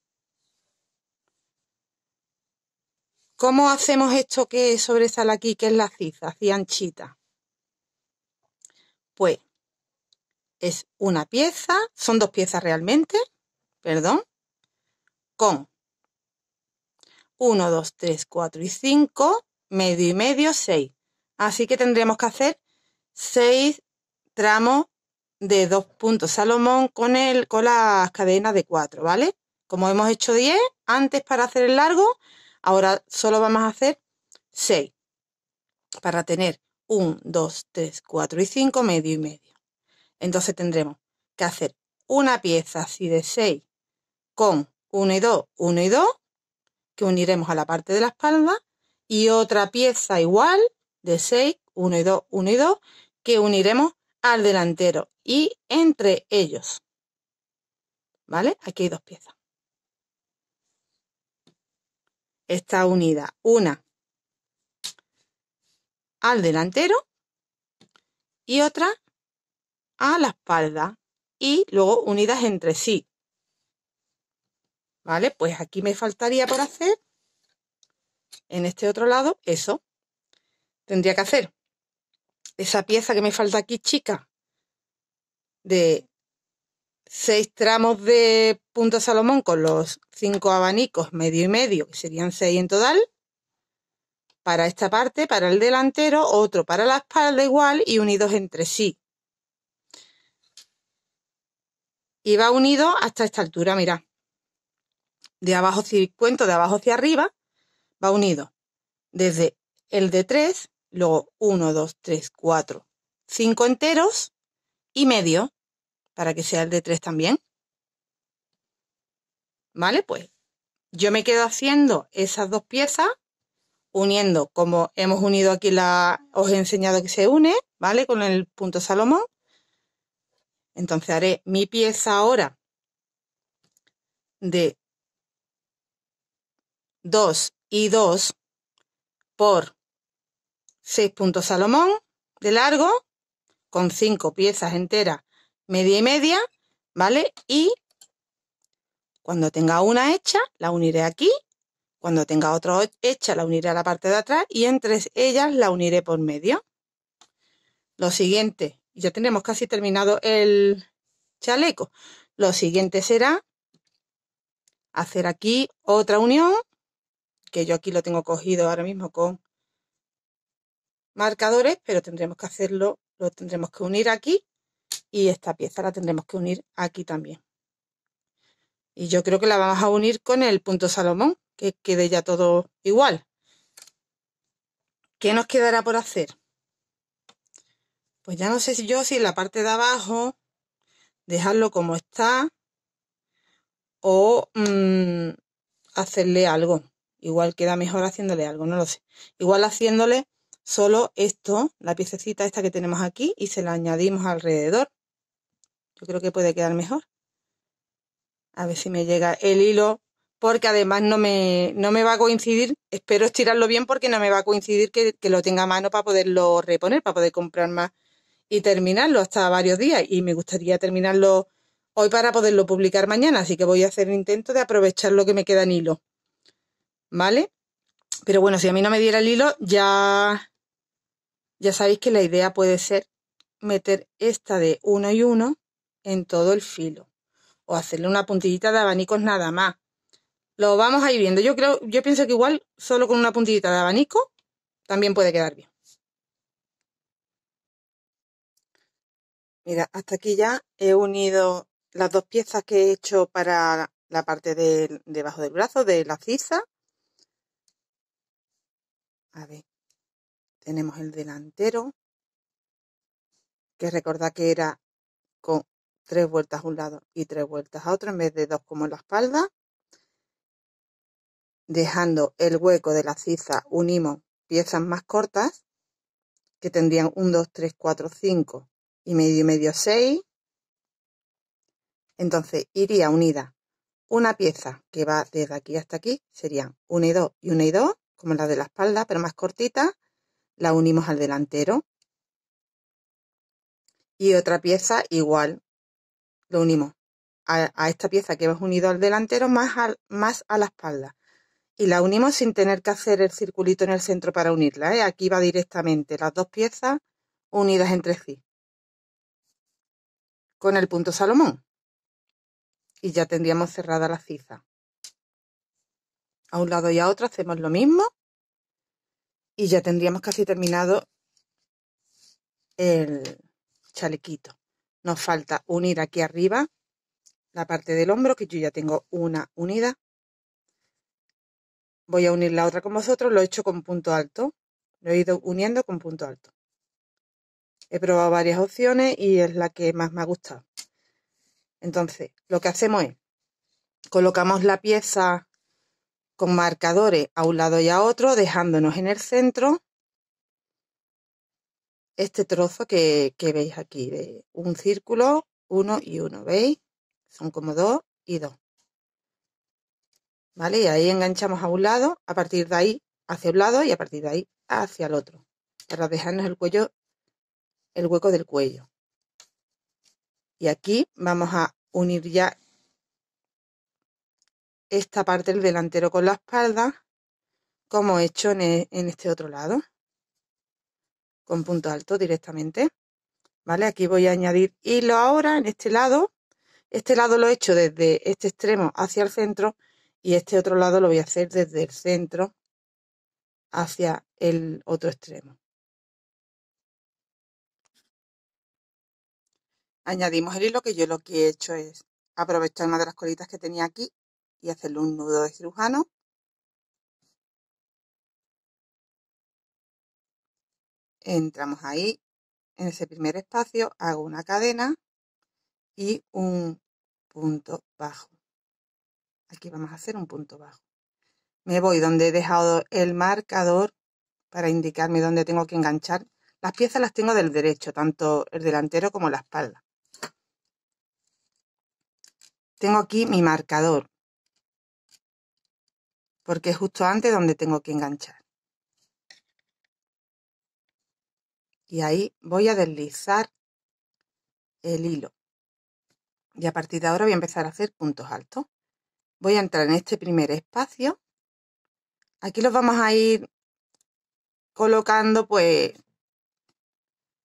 A: ¿Cómo hacemos esto que sobresale aquí, que es la ciza, así anchita? Pues es una pieza, son 2 piezas realmente, perdón, con 1, 2, 3, 4 y 5, medio y medio, 6. Así que tendremos que hacer 6 tramos de 2 puntos Salomón con las cadenas de 4, ¿vale? Como hemos hecho 10 antes para hacer el largo, ahora solo vamos a hacer 6 para tener 1, 2, 3, 4 y 5, medio y medio. Entonces tendremos que hacer una pieza así de 6 con 1 y 2, 1 y 2, que uniremos a la parte de la espalda, y otra pieza igual de 6, 1 y 2, 1 y 2, que uniremos al delantero y entre ellos. ¿Vale? Aquí hay 2 piezas. Está unida una al delantero y otra a la espalda, y luego unidas entre sí. ¿Vale? Pues aquí me faltaría por hacer, en este otro lado, eso. Tendría que hacer esa pieza que me falta aquí, chica, de 6 tramos de punto Salomón con los 5 abanicos medio y medio, que serían 6 en total, para esta parte, para el delantero, otro para la espalda igual y unidos entre sí. Y va unido hasta esta altura, mirad. De abajo, si cuento de abajo hacia arriba, va unido desde el de 3, luego 1, 2, 3, 4, 5 enteros y medio, para que sea el de 3 también. ¿Vale? Pues yo me quedo haciendo esas 2 piezas, uniendo como hemos unido aquí, os he enseñado que se une, ¿vale? Con el punto Salomón. Entonces haré mi pieza ahora de 2 y 2 por 6 puntos Salomón de largo, con 5 piezas enteras, media y media, ¿vale? Y cuando tenga una hecha, la uniré aquí. Cuando tenga otra hecha, la uniré a la parte de atrás y entre ellas la uniré por medio. Lo siguiente, ya tenemos casi terminado el chaleco. Lo siguiente será hacer aquí otra unión, que yo aquí lo tengo cogido ahora mismo con marcadores, pero tendremos que hacerlo, lo tendremos que unir aquí y esta pieza la tendremos que unir aquí también. Y yo creo que la vamos a unir con el punto Salomón, que quede ya todo igual. ¿Qué nos quedará por hacer? Pues ya no sé si en la parte de abajo dejarlo como está o hacerle algo. Igual queda mejor haciéndole algo, no lo sé. Igual haciéndole solo esto, la piececita esta que tenemos aquí, y se la añadimos alrededor. Yo creo que puede quedar mejor. A ver si me llega el hilo, porque además no me va a coincidir. Espero estirarlo bien porque no me va a coincidir que lo tenga a mano para poderlo reponer, para poder comprar más y terminarlo hasta varios días. Y me gustaría terminarlo hoy para poderlo publicar mañana, así que voy a hacer un intento de aprovechar lo que me queda en hilo. ¿Vale? Pero bueno, si a mí no me diera el hilo, ya sabéis que la idea puede ser meter esta de 1 y 1 en todo el filo. O hacerle una puntillita de abanicos nada más. Lo vamos a ir viendo. Yo pienso que igual solo con una puntillita de abanico también puede quedar bien. Mira, hasta aquí ya he unido las dos piezas que he hecho para la parte debajo del brazo de la ciza. A ver, tenemos el delantero, que recordad que era con 3 vueltas a un lado y 3 vueltas a otro en vez de 2 como en la espalda. Dejando el hueco de la ciza unimos piezas más cortas que tendrían 1, 2, 3, 4, 5 y medio 6. Entonces iría unida una pieza que va desde aquí hasta aquí, serían 1 y 2 y 1 y 2, como la de la espalda, pero más cortita, la unimos al delantero. Y otra pieza igual, lo unimos a esta pieza que hemos unido al delantero más a la espalda. Y la unimos sin tener que hacer el circulito en el centro para unirla, ¿eh? Aquí va directamente las dos piezas unidas entre sí. Con el punto Salomón. Y ya tendríamos cerrada la ciza. A un lado y a otro hacemos lo mismo. Y ya tendríamos casi terminado el chalequito. Nos falta unir aquí arriba la parte del hombro, que yo ya tengo una unida. Voy a unir la otra con vosotros, lo he hecho con punto alto. Lo he ido uniendo con punto alto. He probado varias opciones y es la que más me ha gustado. Entonces, lo que hacemos es, colocamos la pieza con marcadores a un lado y a otro, dejándonos en el centro este trozo que veis aquí, de un círculo, 1 y 1, ¿veis? Son como 2 y 2. ¿Vale? Y ahí enganchamos a un lado, a partir de ahí hacia un lado y a partir de ahí hacia el otro, para dejarnos el hueco del cuello. Y aquí vamos a unir ya esta parte del delantero con la espalda, como he hecho en este otro lado, con punto alto directamente. ¿Vale? Aquí voy a añadir hilo ahora en este lado. Este lado lo he hecho desde este extremo hacia el centro y este otro lado lo voy a hacer desde el centro hacia el otro extremo. Añadimos el hilo, que yo lo que he hecho es aprovechar una de las colitas que tenía aquí y hacerle un nudo de cirujano. Entramos ahí, en ese primer espacio, hago una cadena y un punto bajo. Aquí vamos a hacer un punto bajo. Me voy donde he dejado el marcador para indicarme dónde tengo que enganchar. Las piezas las tengo del derecho, tanto el delantero como la espalda. Tengo aquí mi marcador. porque es justo antes donde tengo que enganchar. Y ahí voy a deslizar el hilo. Y a partir de ahora voy a empezar a hacer puntos altos. Voy a entrar en este primer espacio. Aquí los vamos a ir colocando pues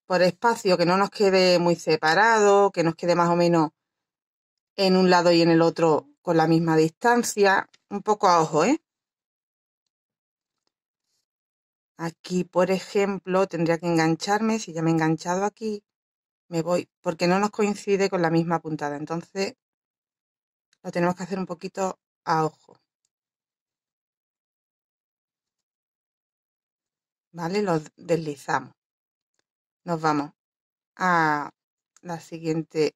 A: por espacio, que no nos quede muy separado, que nos quede más o menos en un lado y en el otro con la misma distancia, un poco a ojo, ¿eh? Aquí, por ejemplo, tendría que engancharme. Si ya me he enganchado aquí, me voy, porque no nos coincide con la misma puntada. Entonces, lo tenemos que hacer un poquito a ojo. ¿Vale? Lo deslizamos. Nos vamos a la siguiente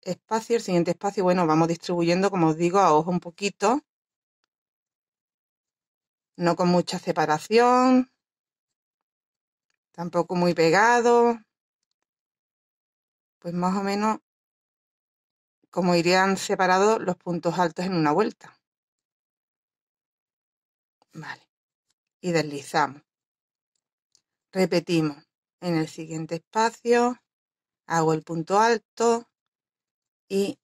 A: espacio. El siguiente espacio, bueno, vamos distribuyendo, como os digo, a ojo un poquito. No con mucha separación. Tampoco muy pegado. Pues más o menos como irían separados los puntos altos en una vuelta. Vale. Y deslizamos. Repetimos. En el siguiente espacio hago el punto alto y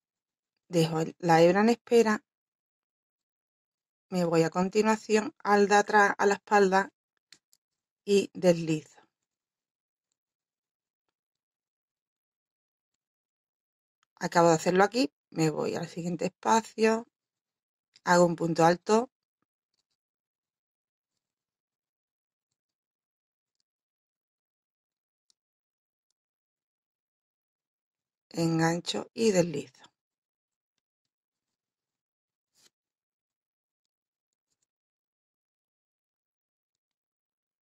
A: dejo la hebra en espera. Me voy a continuación al de atrás, a la espalda, y deslizo. Acabo de hacerlo aquí, me voy al siguiente espacio, hago un punto alto, engancho y deslizo.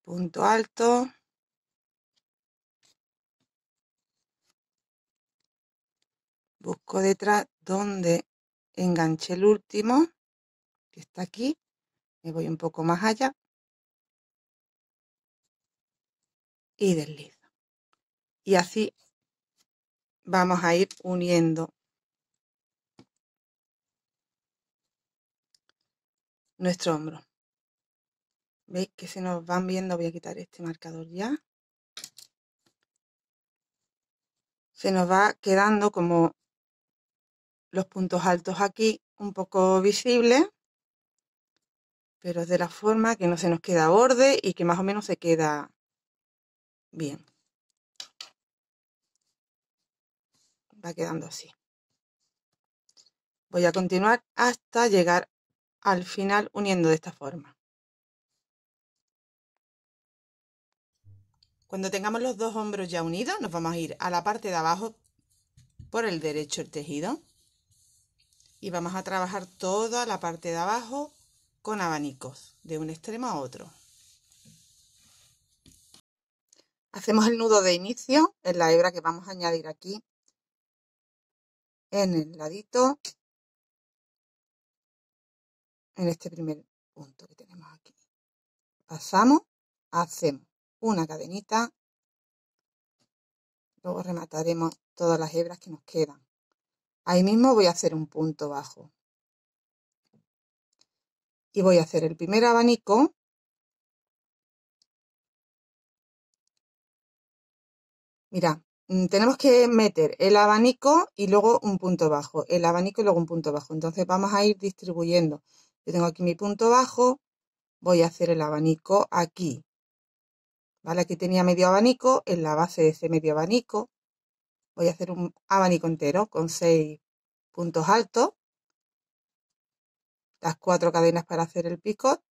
A: Punto alto, busco detrás donde enganché el último, que está aquí, me voy un poco más allá y deslizo. Y así vamos a ir uniendo nuestro hombro. ¿Veis que se nos van viendo? Voy a quitar este marcador ya. Se nos va quedando como los puntos altos aquí un poco visibles, pero de la forma que no se nos queda borde y que más o menos se queda bien. Va quedando así. Voy a continuar hasta llegar al final uniendo de esta forma. Cuando tengamos los dos hombros ya unidos, nos vamos a ir a la parte de abajo por el derecho el tejido y vamos a trabajar toda la parte de abajo con abanicos de un extremo a otro. Hacemos el nudo de inicio en la hebra que vamos a añadir aquí en el ladito, en este primer punto que tenemos aquí. Pasamos, hacemos una cadenita, luego remataremos todas las hebras que nos quedan. Ahí mismo voy a hacer un punto bajo y voy a hacer el primer abanico. Mira, tenemos que meter el abanico y luego un punto bajo, el abanico y luego un punto bajo. Entonces vamos a ir distribuyendo. Yo tengo aquí mi punto bajo, voy a hacer el abanico aquí. ¿Vale? Aquí tenía medio abanico, en la base de ese medio abanico voy a hacer un abanico entero con 6 puntos altos, las 4 cadenas para hacer el picot.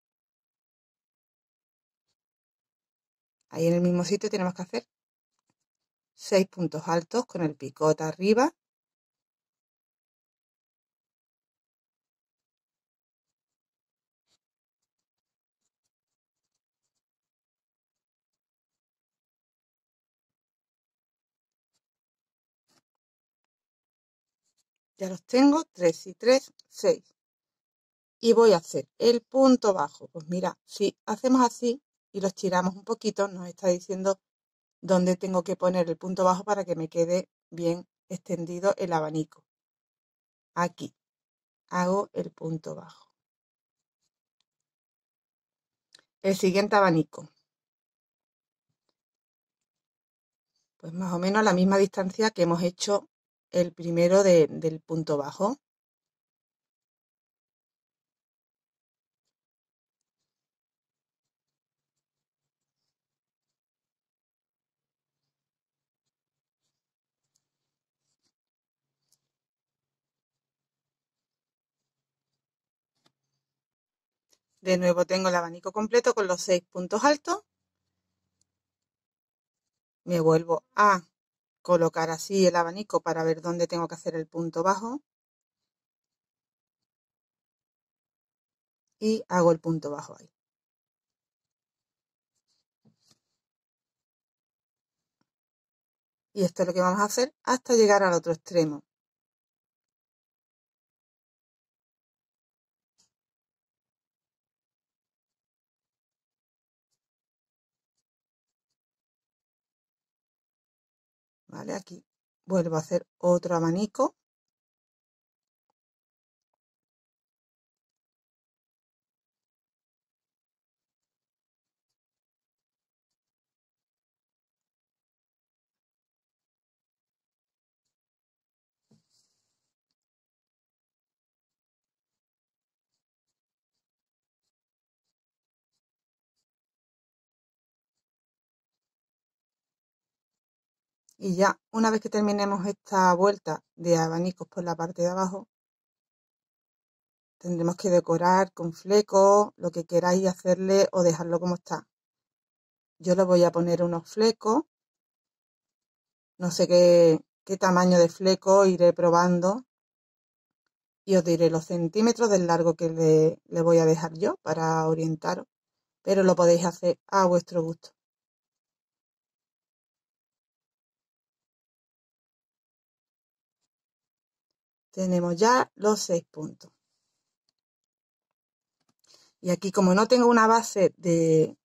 A: Ahí en el mismo sitio tenemos que hacer 6 puntos altos con el picot arriba. Ya los tengo, 3 y 3, 6. Y voy a hacer el punto bajo. Pues mira, si hacemos así y los tiramos un poquito, nos está diciendo dónde tengo que poner el punto bajo para que me quede bien extendido el abanico. Aquí hago el punto bajo. el siguiente abanico. Pues más o menos a la misma distancia que hemos hecho el primero del punto bajo. De nuevo tengo el abanico completo con los 6 puntos altos. Me vuelvo a colocar así el abanico para ver dónde tengo que hacer el punto bajo. Y hago el punto bajo ahí. Y esto es lo que vamos a hacer hasta llegar al otro extremo. ¿Vale? Aquí vuelvo a hacer otro abanico. Y ya una vez que terminemos esta vuelta de abanicos por la parte de abajo, tendremos que decorar con flecos, lo que queráis hacerle o dejarlo como está. Yo le voy a poner unos flecos. No sé qué tamaño de fleco iré probando. Y os diré los centímetros del largo que le voy a dejar yo para orientaros. Pero lo podéis hacer a vuestro gusto. Tenemos ya los 6 puntos. Y aquí, como no tengo una base de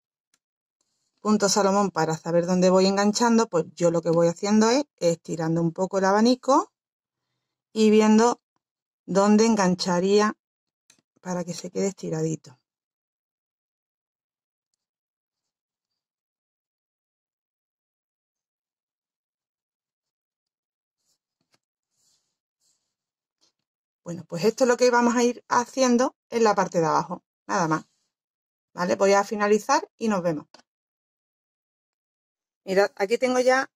A: punto Salomón para saber dónde voy enganchando, pues yo lo que voy haciendo es estirando un poco el abanico y viendo dónde engancharía para que se quede estiradito. Bueno, pues esto es lo que vamos a ir haciendo en la parte de abajo, nada más. ¿Vale? Voy a finalizar y nos vemos. Mirad, aquí tengo ya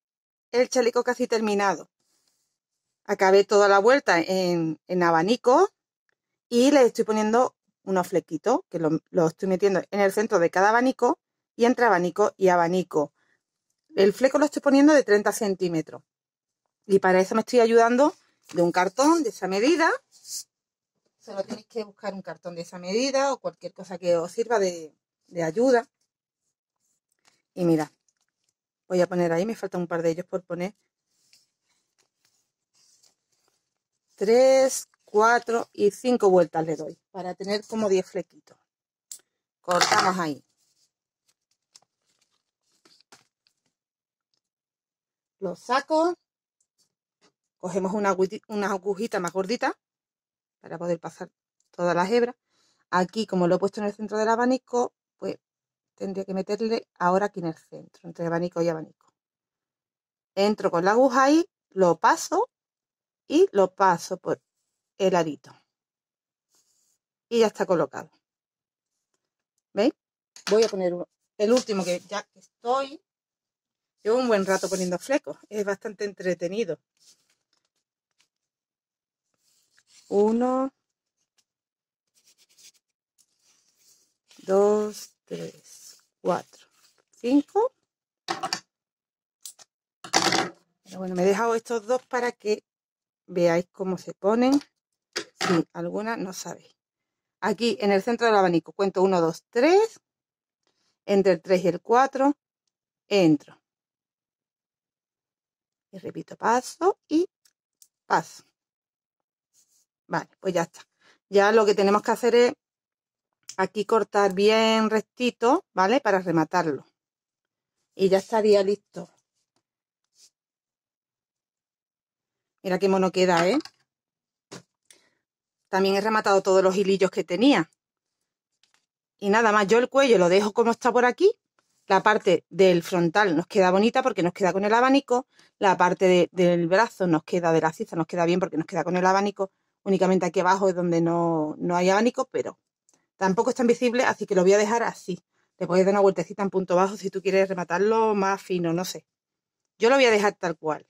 A: el chaleco casi terminado. Acabé toda la vuelta en abanico y le estoy poniendo unos flequitos que lo estoy metiendo en el centro de cada abanico y entre abanico y abanico. El fleco lo estoy poniendo de 30 centímetros y para eso me estoy ayudando de un cartón de esa medida. Solo tenéis que buscar un cartón de esa medida o cualquier cosa que os sirva de ayuda. Y mira, voy a poner ahí, me faltan un par de ellos por poner. 3, 4 y 5 vueltas le doy para tener como 10 flequitos. Cortamos ahí. Los saco. Cogemos una agujita más gordita para poder pasar todas las hebras. Aquí, como lo he puesto en el centro del abanico, pues tendría que meterle ahora aquí en el centro, entre abanico y abanico. Entro con la aguja ahí, lo paso y lo paso por el arito. Y ya está colocado. ¿Veis? Voy a poner el último que ya estoy. Llevo un buen rato poniendo flecos. Es bastante entretenido. 1, 2, 3, 4, 5. Pero bueno, me he dejado estos dos para que veáis cómo se ponen. Si alguna no sabéis. Aquí en el centro del abanico cuento 1, 2, 3. Entre el 3 y el 4 entro. Y repito paso y paso. Vale, pues ya está. Ya lo que tenemos que hacer es aquí cortar bien rectito, ¿vale? Para rematarlo. Y ya estaría listo. Mira qué mono queda, ¿eh? También he rematado todos los hilillos que tenía. Y nada más, yo el cuello lo dejo como está por aquí. La parte del frontal nos queda bonita porque nos queda con el abanico. La parte del brazo nos queda, de la ciza nos queda bien porque nos queda con el abanico. Únicamente aquí abajo es donde no hay abanico, pero tampoco es tan visible, así que lo voy a dejar así. Le puedes dar una vueltecita en punto bajo si tú quieres rematarlo más fino, no sé. Yo lo voy a dejar tal cual.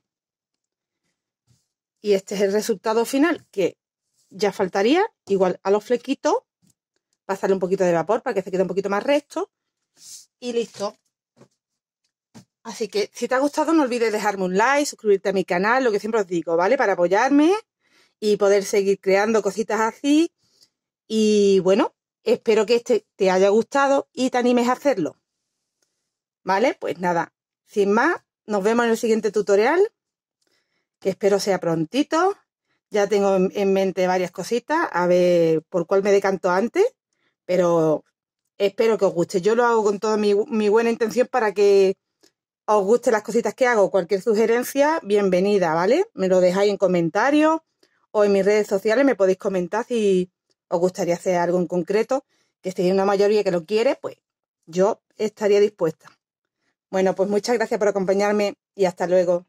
A: Y este es el resultado final, que ya faltaría, igual a los flequitos, pasarle un poquito de vapor para que se quede un poquito más recto. Y listo. Así que si te ha gustado no olvides dejarme un like, suscribirte a mi canal, lo que siempre os digo, ¿vale? Para apoyarme y poder seguir creando cositas así. Y bueno, espero que este te haya gustado y te animes a hacerlo. ¿Vale? Pues nada, sin más, nos vemos en el siguiente tutorial, que espero sea prontito. Ya tengo en mente varias cositas, a ver por cuál me decanto antes, pero espero que os guste. Yo lo hago con toda mi buena intención para que os gusten las cositas que hago. Cualquier sugerencia, bienvenida, ¿vale? Me lo dejáis en comentarios o en mis redes sociales, me podéis comentar si os gustaría hacer algo en concreto, que si hay una mayoría que lo quiere, pues yo estaría dispuesta. Bueno, pues muchas gracias por acompañarme y hasta luego.